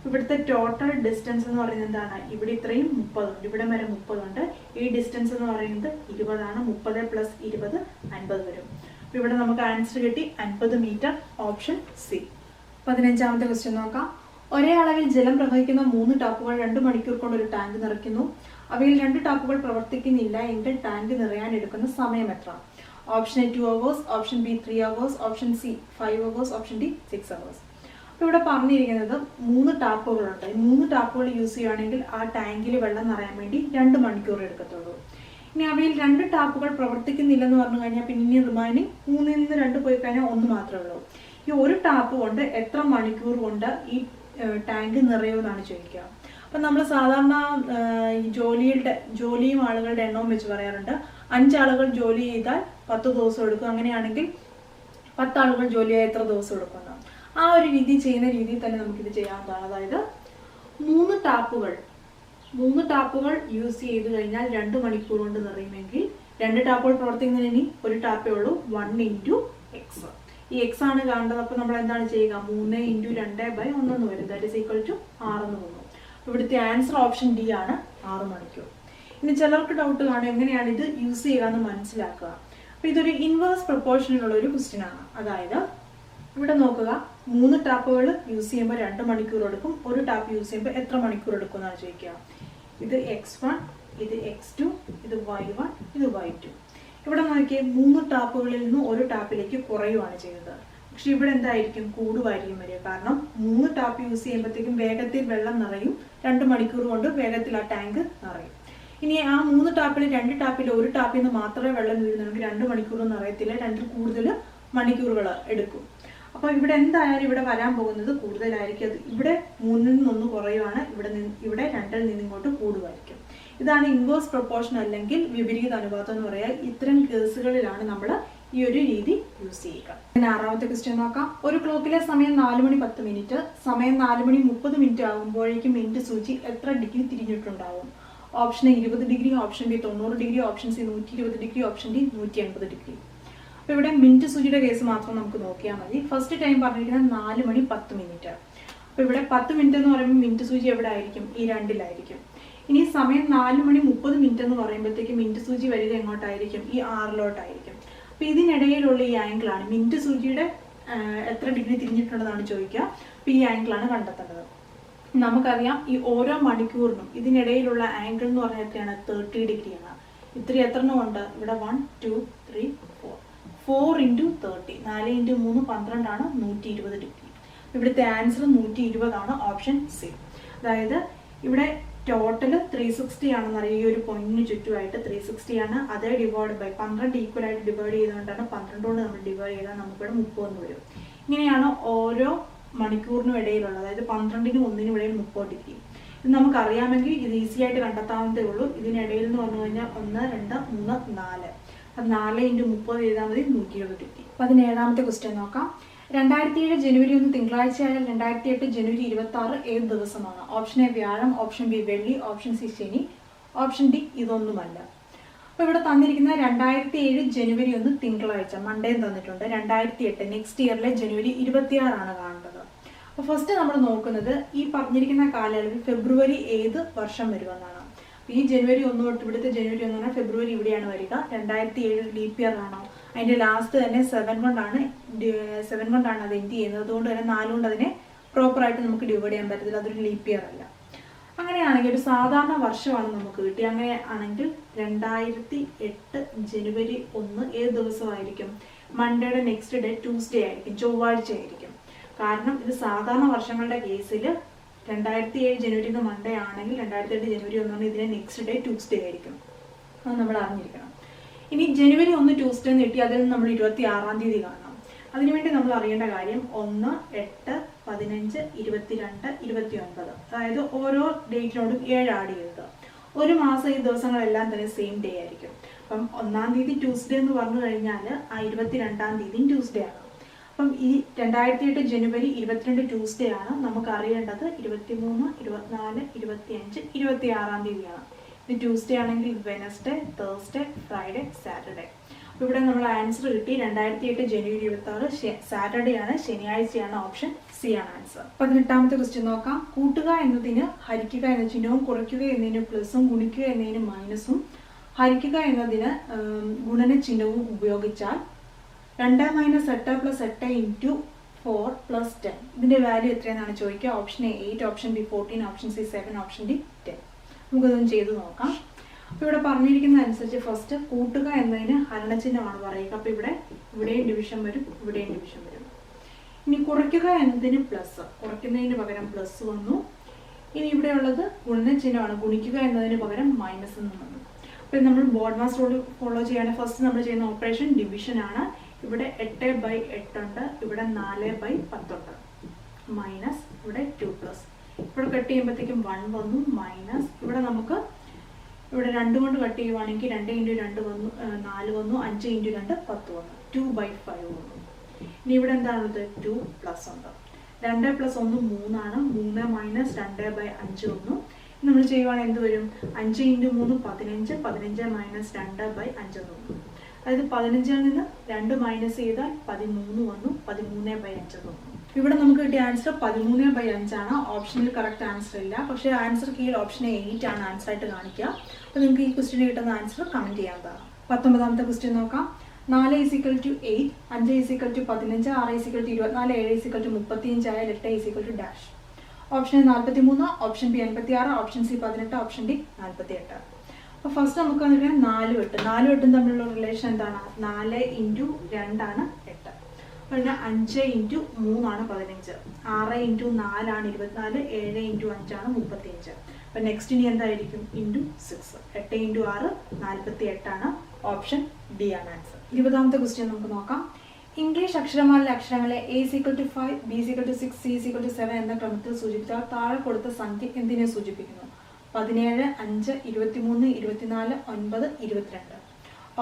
ഇവിടുത്തെ ടോട്ടൽ ഡിസ്റ്റൻസ് എന്ന് പറയുന്നത് എന്താണ്? ഇവിടെ ഇത്രയും 30 ഉണ്ട്, ഇവിടെ വരെ 30 ഉണ്ട്. ഈ ഡിസ്റ്റൻസ് എന്ന് പറയുന്നത് 20 ആണ്. 30 + 20 50 വരും. അപ്പോൾ ഇവിടെ നമുക്ക് ആൻസർ കിട്ടി 50 മീറ്റർ, ഓപ്ഷൻ സി. 15ാമത്തെ ക്വസ്റ്റ്യൻ നോക്കാം. ഒരേ അളവിൽ ജലം പ്രവഹിക്കുന്ന 3 ടാപ്പുകൾ 2 മണിക്കൂർ കൊണ്ട് ഒരു ടാങ്ക് നിറയ്ക്കുന്നു. അവയിൽ 2 ടാപ്പുകൾ പ്രവർത്തിക്കുന്നില്ല എങ്കിൽ ടാങ്ക് നിറയാൻ എടുക്കുന്ന സമയം എത്ര? Option A 2 hours, option B 3 hours, option C 5 hours, option D 6 hours. അപ്പോൾ ഇവിടെ പറഞ്ഞിരിക്കുന്നത് 3 ടാപ്പുകളുണ്ട്. ഈ 3 ടാപ്പുകൾ യൂസ് ചെയ്യുകയാണെങ്കിൽ ആ ടാങ്കിൽ വെള്ളം നിറയാൻ വേണ്ടി 2 മണിക്കൂർ എടുക്കത്തുള്ളൂ. ഇനി അവയിൽ 2 ടാപ്പുകൾ പ്രവർത്തിക്കുന്നില്ലെന്ന് പറഞ്ഞു കഴിഞ്ഞാൽ പിന്നെ ഇനി റിമൈനിങ് 3ൽ നിന്ന് 2 പോയി കഴിഞ്ഞാൽ 1 മാത്രമേ ഉള്ളൂ. ഈ ഒരു ടാപ്പ് കൊണ്ട് എത്ര മണിക്കൂർ കൊണ്ട് ഈ ടാങ്ക് നിറയുമെന്നാണ് ചോദിക്കുക. അപ്പം നമ്മൾ സാധാരണ ജോലിയും ആളുകളുടെ എണ്ണവും വെച്ച് പറയാറുണ്ട്. 5 ആളുകൾ ജോലി ചെയ്താൽ 10 ദിവസം എടുക്കും. അങ്ങനെയാണെങ്കിൽ 10 ആളുകൾ ജോലി ചെയ്താൽ എത്ര ദിവസം എടുക്കുന്നു? ആ ഒരു രീതി ചെയ്യുന്ന രീതിയിൽ തന്നെ നമുക്കിത് ചെയ്യാവുന്നതാണ്. അതായത് 3 ടാപ്പുകൾ യൂസ് ചെയ്ത് കഴിഞ്ഞാൽ 2 മണിക്കൂർ കൊണ്ട് നിറയുമെങ്കിൽ 2 ടാപ്പുകൾ പ്രവർത്തിക്കുന്നതിന് ഒരു ടാപ്പേ ഉള്ളൂ, 1 × x. ഈ x ആണ് കാണേണ്ടത്. അപ്പോൾ നമ്മൾ എന്താണ് ചെയ്യുക? 3 × 2/1 എന്ന് വരും. ദാറ്റ് ഈസ് ഈക്വൽ ടു 6 എന്ന് വന്നു. ഇവിടുത്തെ ആൻസർ ഓപ്ഷൻ ഡി ആണ്, 6 മണിക്കൂർ. ഇനി ചിലർക്ക് ഡൗട്ട് കാണും എങ്ങനെയാണ് ഇത് യൂസ് ചെയ്യുക എന്ന് മനസ്സിലാക്കുക. അപ്പോൾ ഇതൊരു ഇൻവേഴ്സ് പ്രൊപ്പോർഷനിലുള്ള ഒരു ക്വസ്റ്റ്യൻ ആണ്. അതായത് ഇവിടെ നോക്കുക, 3 ടാപ്പുകൾ യൂസ് ചെയ്യുമ്പോൾ 2 മണിക്കൂർ എടുക്കും. ഒരു ടാപ്പ് യൂസ് ചെയ്യുമ്പോൾ എത്ര മണിക്കൂർ എടുക്കും എന്നാണ് ചോദിക്കുക. ഇത് x1, ഇത് x2, ഇത് y1, ഇത് y2. ഇവിടെ നോക്കിയാൽ 3 ടാപ്പുകളിൽ നിന്ന് ഒരു ടാപ്പിലേക്ക് കുറയുവാണ് ചെയ്തത്. പക്ഷെ ഇവിടെ എന്തായിരിക്കും? കൂടുമായിരിക്കും വരിക. കാരണം 3 ടാപ്പ് യൂസ് ചെയ്യുമ്പോഴത്തേക്കും വേഗത്തിൽ വെള്ളം നിറയും. 2 മണിക്കൂർ കൊണ്ട് വേഗത്തിൽ ആ ടാങ്ക് നിറയും. ഇനി ആ 3 ടാപ്പിൽ 2 ടാപ്പിൽ ഒരു ടാപ്പിൽ നിന്ന് മാത്രമേ വെള്ളം വീഴുന്നുണ്ടെങ്കിൽ 2 മണിക്കൂർ നിറയത്തില്ല, 2ൽ കൂടുതൽ മണിക്കൂറുകൾ എടുക്കും. അപ്പോൾ ഇവിടെ എന്തായാലും ഇവിടെ വരാൻ പോകുന്നത് കൂടുതലായിരിക്കും. അത് ഇവിടെ 3ൽ നിന്ന് കുറയുവാണ്, ഇവിടെ 2ൽ നിന്ന് ഇങ്ങോട്ട് കൂടുമായിരിക്കും. ഇതാണ് ഇൻവേഴ്സ് പ്രൊപ്പോർഷൻ അല്ലെങ്കിൽ വിപരീത അനുപാതം എന്ന് പറയുക. ഇത്തരം കേസുകളിലാണ് നമ്മൾ ഈ ഒരു രീതി യൂസ് ചെയ്യുക. 6ാമത്തെ ക്വസ്റ്റ്യൻ നോക്കാം. ഒരു ക്ലോക്കിലെ സമയം 4:10. സമയം 4:30 ആകുമ്പോഴേക്കും മിനിറ്റ് സൂചി എത്ര ഡിഗ്രി തിരിഞ്ഞിട്ടുണ്ടാവും? Option A 20 degree, option B 90 degree, option C 120 degree, option D 180 degree. അപ്പോൾ ഇവിടെ മിനിറ്റ് സൂചിയുടെ കേസ് മാത്രം നമുക്ക് നോക്കിയാൽ മതി. ഫസ്റ്റ് ടൈം പറഞ്ഞിരിക്കുന്നത് 4:10. അപ്പോൾ ഇവിടെ 10 മിനിറ്റ് എന്ന് പറയുമ്പോൾ മിനിറ്റ് സൂചി എവിടെ ആയിരിക്കും? ഈ 2ലായിരിക്കും. ഇനി സമയം 4:30 എന്ന് പറയുമ്പോഴത്തേക്ക് മിനിറ്റ് സൂചി വരിക എങ്ങോട്ടായിരിക്കും? ഈ 6ലോട്ടായിരിക്കും. അപ്പോൾ ഇതിനിടയിലുള്ള ഈ ആംഗിളാണ് മിനിറ്റ് സൂചിയുടെ എത്ര ഡിഗ്രി തിരിഞ്ഞിട്ടുണ്ടെന്നാണ് ചോദിക്കുക. അപ്പോൾ ഈ ആംഗിളാണ് കണ്ടെത്തേണ്ടത്. നമുക്കറിയാം ഈ ഓരോ മണിക്കൂറിനും ഇതിനിടയിലുള്ള ആംഗിൾ എന്ന് പറഞ്ഞാൽ എത്രയാണ്? 30 ഡിഗ്രിയാണ്. ഇത്രയും എത്ര ഉണ്ട്? ഇവിടെ 1 2 3 4 4 × 30, 4 × 3 12 ആണ്, 120 ഡിഗ്രി. ഇവിടുത്തെ ആൻസർ 120 ആണ്, ഓപ്ഷൻ സി. അതായത് ഇവിടെ ടോട്ടൽ 360 ആണെന്ന് അറിയാം. ഈ ഒരു പോയിന്റിന് ചുറ്റുമായിട്ട് 360 ആണ്. അതേ ഡിവൈഡ് ബൈ 12 ഈക്വൽ ആയിട്ട് ഡിവൈഡ് ചെയ്തുകൊണ്ടാണ് 12 കൊണ്ട് നമ്മൾ ഡിവൈഡ് ചെയ്താൽ നമുക്കിവിടെ 30 വരും. ഇങ്ങനെയാണ് ഓരോ മണിക്കൂറിനും ഇടയിലുള്ള, അതായത് 12നും 1നും ഇടയിൽ 30 ഡിഗ്രി. ഇത് നമുക്കറിയാമെങ്കിൽ ഇത് ഈസി ആയിട്ട് കണ്ടെത്താവുന്നതേ ഉള്ളൂ. ഇതിനിടയിൽ എന്ന് പറഞ്ഞു കഴിഞ്ഞാൽ 1 2 3 4, അത് 4 × 30 ചെയ്താൽ മതി, 120 ഡിഗ്രി. 17ാമത്തെ ക്വസ്റ്റ്യൻ നോക്കാം. 2007 ജനുവരി 1 തിങ്കളാഴ്ച ആയാൽ 2008 ജനുവരി 26 ഏത് ദിവസമാണ്? ഓപ്ഷൻ എ വ്യാഴം, ഓപ്ഷൻ ബി വെള്ളി, ഓപ്ഷൻ സി ശനി, ഓപ്ഷൻ ഡി ഇതൊന്നുമല്ല. അപ്പോൾ ഇവിടെ തന്നിരിക്കുന്ന 2007 ജനുവരി 1 തിങ്കളാഴ്ച, മൺഡേയും തന്നിട്ടുണ്ട്. 2008 നെക്സ്റ്റ് ഇയറിലെ ജനുവരി 26 ആണ് കാണേണ്ടത്. അപ്പോൾ ഫസ്റ്റ് നമ്മൾ നോക്കുന്നത് ഈ പറഞ്ഞിരിക്കുന്ന കാലയളവിൽ ഫെബ്രുവരി ഏത് വർഷം വരുമെന്നാണ്. ഈ ജനുവരി 1 തൊട്ട് ഇവിടുത്തെ ജനുവരി 1 ഫെബ്രുവരി ഇവിടെയാണ് വരിക. 2007 ലീപ്പ് ഇയർ ആണോ? അതിൻ്റെ ലാസ്റ്റ് തന്നെ 7 കൊണ്ടാണ് അത് എൻഡ് ചെയ്യുന്നത്. അതുകൊണ്ട് തന്നെ 4 കൊണ്ട് അതിനെ പ്രോപ്പറായിട്ട് നമുക്ക് ഡിവൈഡ് ചെയ്യാൻ പറ്റത്തില്ല, അതൊരു ലീപ്പ് ഇയർ അല്ല. അങ്ങനെയാണെങ്കിൽ ഒരു സാധാരണ വർഷമാണ് നമുക്ക് കിട്ടി. അങ്ങനെ ആണെങ്കിൽ 2008 ജനുവരി 1 ഏത് ദിവസമായിരിക്കും? മൺഡേയുടെ നെക്സ്റ്റ് ഡേ ട്യൂസ്ഡേ ആയിരിക്കും, ചൊവ്വാഴ്ച ആയിരിക്കും. കാരണം ഇത് സാധാരണ വർഷങ്ങളുടെ കേസിൽ 2007 ജനുവരി മൺഡേ ആണെങ്കിൽ 2008 ജനുവരി 1 ഇതിന്റെ നെക്സ്റ്റ് ഡേ ട്യൂസ്ഡേ ആയിരിക്കും. അത് നമ്മൾ അറിഞ്ഞിരിക്കണം. ഇനി ജനുവരി 1 ട്യൂസ്ഡേ എന്ന് കിട്ടി, അതിൽ നിന്ന് നമ്മൾ 26-ാം തീയതി കാണണം. അതിനുവേണ്ടി നമ്മൾ അറിയേണ്ട കാര്യം 1, 8, 15, 22, 29, അതായത് ഓരോ ഡേറ്റിനോടും 7 ആഡ് ചെയ്തത്. ഒരു മാസം ഈ ദിവസങ്ങളെല്ലാം തന്നെ സെയിം ഡേ ആയിരിക്കും. അപ്പം 1-ാം തീയതി ട്യൂസ്ഡേ എന്ന് പറഞ്ഞു കഴിഞ്ഞാൽ ആ 22-ാം തീയതിയും ട്യൂസ്ഡേ ആണ്. അപ്പം ഈ 2008 ജനുവരി 22 ട്യൂസ്ഡേ ആണ്. നമുക്ക് അറിയേണ്ടത് 23, 24, 25, 26-ാം തീയതിയാണ്. ഇത് ട്യൂസ്ഡേ ആണെങ്കിൽ വെനസ്ഡേ, തേഴ്സ്ഡേ, ഫ്രൈഡേ, സാറ്റർഡേ. അപ്പോൾ ഇവിടെ നമ്മൾ ആൻസർ കിട്ടി 2008 ജനുവരി 26 സാറ്റർഡേ ആണ്, ശനിയാഴ്ചയാണ്. ഓപ്ഷൻ സി ആണ് ആൻസർ. 18ാമത്തെ ക്വസ്റ്റ്യൻ നോക്കാം. കൂട്ടുക എന്നതിന് ഹരിക്കുക എന്ന ചിഹ്നവും കുറയ്ക്കുക എന്നതിന് പ്ലസും ഗുണിക്കുക എന്നതിന് മൈനസും ഹരിക്കുക എന്നതിന് ഗുണന ചിഹ്നവും ഉപയോഗിച്ചാൽ 2 - 8 + 8 × 4 + 10 ഇതിന്റെ വാല്യൂ എത്രയെന്നാണ് ചോദിക്കുക. Option A 8, option B 14, option C 7, option D 10. നമുക്കതൊന്ന് ചെയ്ത് നോക്കാം. അപ്പോൾ ഇവിടെ പറഞ്ഞിരിക്കുന്ന അനുസരിച്ച് ഫസ്റ്റ് കൂട്ടുക എന്നതിന് ഹരണചിഹ്നമാണ് പറയുക. അപ്പോൾ ഇവിടെയും ഡിവിഷൻ വരും, ഇവിടെയും ഡിവിഷൻ വരും. ഇനി കുറയ്ക്കുക എന്നതിന് പ്ലസ്, കുറയ്ക്കുന്നതിന് പകരം പ്ലസ് വന്നു. ഇനി ഇവിടെയുള്ളത് ഗുണനചിഹ്നമാണ്, ഗുണിക്കുക എന്നതിന് പകരം മൈനസ് എന്ന് വന്നു. അപ്പോൾ നമ്മൾ ബോർഡ് മാസ് റൂൾ ഫോളോ ചെയ്യാണ്. ഫസ്റ്റ് നമ്മൾ ചെയ്യുന്ന ഓപ്പറേഷൻ ഡിവിഷൻ ആണ്. ഇവിടെ 8/8 ഉണ്ട്, ഇവിടെ 4/10 ഉണ്ട്, മൈനസ് ഇവിടെ 2+. ഇവിടെ കട്ട് ചെയ്യുമ്പോഴത്തേക്കും 1 വന്നു, മൈനസ് ഇവിടെ നമുക്ക് ഇവിടെ 2 കൊണ്ട് കട്ട് ചെയ്യുവാണെങ്കിൽ 2 × 2 വന്നു 4 വന്നു, 5 × 2 10 വന്നു, 2/5 വന്നു. ഇനി ഇവിടെ എന്താണുള്ളത്? 2+ ഉണ്ട്. 2 + 1 3 ആണ്, 3 - 2/5 വന്നു. നമ്മൾ ചെയ്യുവാണെങ്കിൽ എന്ത് വരും? 5 × 3 15, 15 - 2/5 വന്നു. അതായത് 15-ൽ നിന്ന് 2 മൈനസ് ചെയ്താൽ 13 വന്നു, 13/5 വന്നു. ഇവിടെ നമുക്ക് കിട്ടിയ ആൻസർ 13/5 ആണ്. ഓപ്ഷനിൽ കറക്റ്റ് ആൻസർ ഇല്ല, പക്ഷേ ആൻസർ കീഴിൽ ഓപ്ഷൻ 8 ആണ് ആൻസർ ആയിട്ട് കാണിക്കുക. അപ്പോൾ നിങ്ങൾക്ക് ഈ ക്വസ്റ്റിന് കിട്ടുന്ന ആൻസർ കമന്റ് ചെയ്യാവുന്നതാണ്. 19ാമത്തെ ക്വസ്റ്റ്യൻ നോക്കാം. 4 = 8, 5 = 15, 6 = 24, 7 = 35 ആയാൽ 8 dash. Option 43, option B 56, option C 18, option D 48. അപ്പോൾ ഫസ്റ്റ് നമുക്ക് വന്നിട്ട് 4 8 തമ്മിലുള്ള റിലേഷൻ എന്താണ്? 4 × 2 ആണ് 8. പിന്നെ 5 × 3 ആണ് 15, 6 × 4 ആണ് 24, 7 × 5 ആണ് 35. അപ്പോൾ നെക്സ്റ്റ് ഇനി എന്തായിരിക്കും? ×6. 8 × 6 48 ആണ്. ഓപ്ഷൻ ഡി ആണ് ആൻസർ. 20ാമത്തെ ക്വസ്റ്റ്യൻ നമുക്ക് നോക്കാം. ഇംഗ്ലീഷ് അക്ഷരമാലയിലെ അക്ഷരങ്ങളെ A = 5, B = 6, C = 7 എന്ന ക്രമത്തിൽ സൂചിപ്പിച്ചാൽ താഴെ കൊടുത്ത സംഖ്യ എന്തിനെ സൂചിപ്പിക്കുന്നു? 17, 5, 23, 24, 9, 22.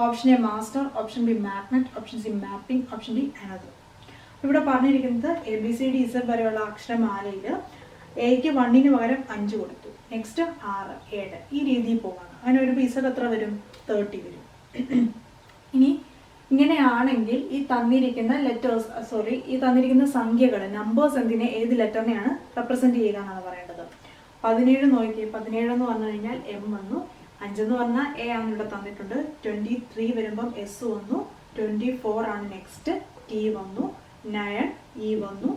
Option A master, option B magnet, option C mapping, option D another. ഇവിടെ പറഞ്ഞിരിക്കുന്നത് ABCD വരെയുള്ള അക്ഷരമാലയിൽ എക്ക് 1ന് പകരം 5 കൊടുത്തു, നെക്സ്റ്റ് 6, 7 ഈ രീതിയിൽ പോവാണ്. അങ്ങനെ വരുമ്പോൾ ഇസഡ് എത്ര വരും? 30 വരും. ഇനി ഇങ്ങനെയാണെങ്കിൽ ഈ തന്നിരിക്കുന്ന സംഖ്യകൾ നമ്പേഴ്സ് എന്തിനെ ഏത് ലെറ്ററിനെയാണ് റെപ്രസെന്റ് ചെയ്യുക എന്നാണ് പറയേണ്ടത്. 17 നോക്കി, 17 എന്ന് പറഞ്ഞു കഴിഞ്ഞാൽ M വന്നു, 5 എന്ന് പറഞ്ഞാൽ A ആണ് ഇവിടെ തന്നിട്ടുണ്ട്, 23 വരുമ്പം S വന്നു, 24 ആണ് നെക്സ്റ്റ്, T വന്നു, 9 E വന്നു,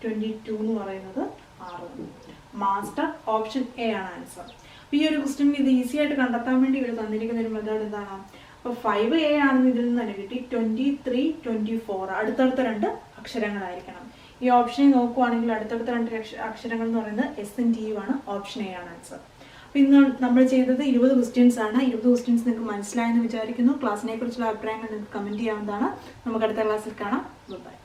22 എന്ന് പറയുന്നത് R വന്നു. മാസ്റ്റർ ഓപ്ഷൻ എ ആണ് ആൻസർ. അപ്പോൾ ഈ ഒരു ക്വസ്റ്റ്യൻ ഇത് ഈസി ആയിട്ട് കണ്ടെത്താൻ വേണ്ടി ഇവർ തന്നിരിക്കുന്ന ഒരു മെത്തേഡ് എന്താണ്? അപ്പോൾ 5A ആണെന്ന് ഇതിൽ നിന്ന് തന്നെ കിട്ടി. 23, 24 അടുത്തടുത്ത 2 അക്ഷരങ്ങളായിരിക്കണം. ഈ ഓപ്ഷനിൽ നോക്കുവാണെങ്കിൽ അടുത്തടുത്ത 2 അക്ഷരങ്ങൾ എന്ന് പറയുന്നത് എസും ടിയും ആണ്. ഓപ്ഷൻ എ ആണ് ആൻസർ. അപ്പോൾ ഇന്ന് നമ്മൾ ചെയ്തത് 20 ക്വസ്റ്റ്യൻസ് ആണ്. 20 ക്വസ്റ്റ്യൻസ് നിങ്ങൾക്ക് മനസ്സിലായെന്ന് വിചാരിക്കുന്നു. ക്ലാസ്സിനെ കുറിച്ചുള്ള അഭിപ്രായങ്ങൾ നിങ്ങൾക്ക് കമൻറ്റ് ചെയ്യാവുന്നതാണ്. നമുക്ക് അടുത്ത ക്ലാസ്സിൽ കാണാം. ബൈ.